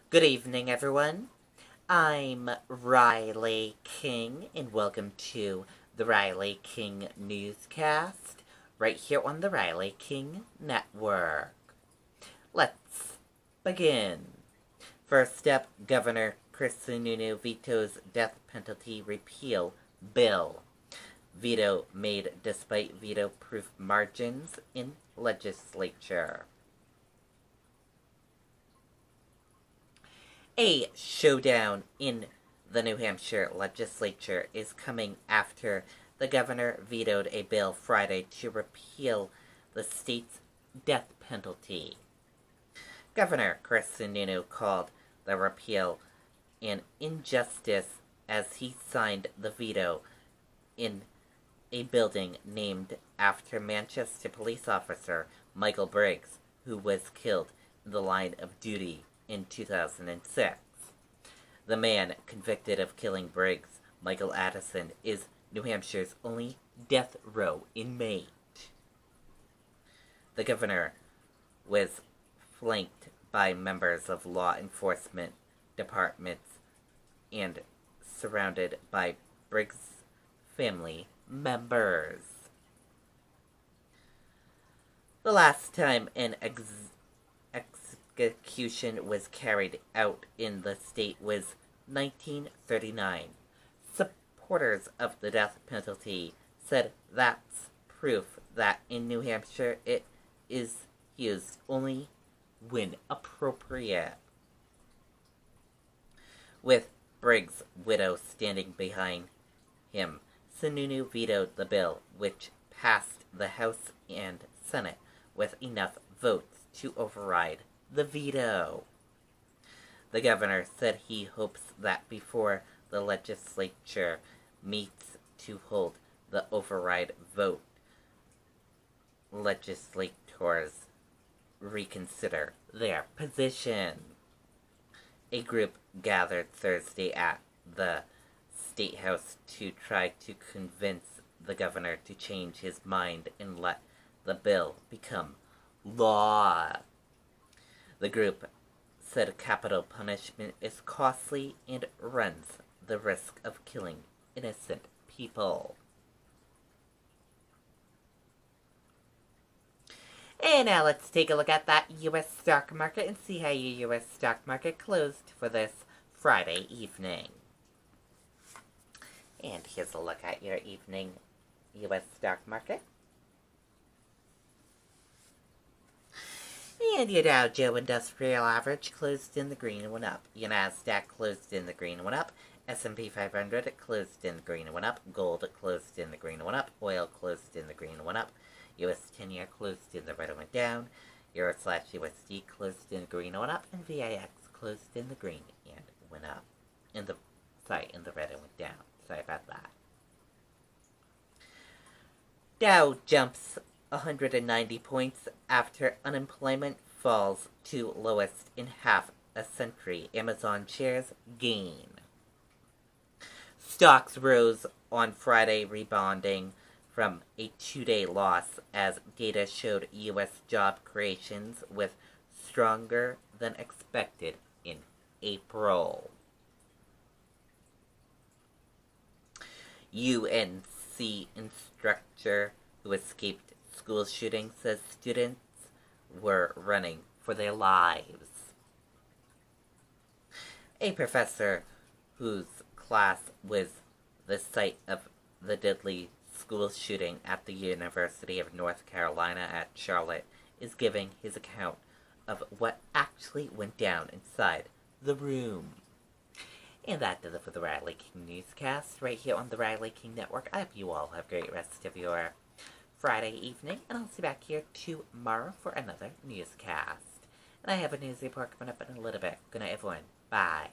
Good evening, everyone. I'm Riley King, and welcome to the Riley King Newscast, right here on the Riley King Network. Let's begin. First up, Governor Chris Sununu vetoes death penalty repeal bill. Veto made despite veto-proof margins in legislature. A showdown in the New Hampshire legislature is coming after the governor vetoed a bill Friday to repeal the state's death penalty. Governor Chris Sununu called the repeal an injustice as he signed the veto in a building named after Manchester police officer Michael Briggs, who was killed in the line of duty in 2006. The man convicted of killing Briggs, Michael Addison, is New Hampshire's only death row inmate. The governor was flanked by members of law enforcement departments and surrounded by Briggs' family members. The last time an execution was carried out in the state was 1939. Supporters of the death penalty said that's proof that in New Hampshire it is used only when appropriate. With Briggs' widow standing behind him, Sununu vetoed the bill, which passed the House and Senate with enough votes to override the veto. The governor said he hopes that before the legislature meets to hold the override vote, legislators reconsider their position. A group gathered Thursday at the State House to try to convince the governor to change his mind and let the bill become law. The group said capital punishment is costly and runs the risk of killing innocent people. And now let's take a look at that U.S. stock market and see how your U.S. stock market closed for this Friday evening. And here's a look at your evening U.S. stock market. And your Dow Jones Industrial Average closed in the green and went up. Your Nasdaq closed in the green and went up. S&P 500 closed in the green and went up. Gold closed in the green and went up. Oil closed in the green and went up. US 10-year closed in the red and went down. Euro/USD closed in the green and went up. And VIX closed in the green and went up. In the red and went down. Sorry about that. Dow jumps 190 points after unemployment falls to lowest in half a century. Amazon shares gain. Stocks rose on Friday, rebounding from a two-day loss as data showed U.S. job creations with stronger than expected in April. UNC instructor who escaped school shooting says students were running for their lives. A professor whose class was the site of the deadly school shooting at the University of North Carolina at Charlotte is giving his account of what actually went down inside the room. And that does it for the Riley King Newscast right here on the Riley King Network. I hope you all have a great rest of your Friday evening, and I'll see you back here tomorrow for another newscast. And I have a news report coming up in a little bit. Good night, everyone. Bye.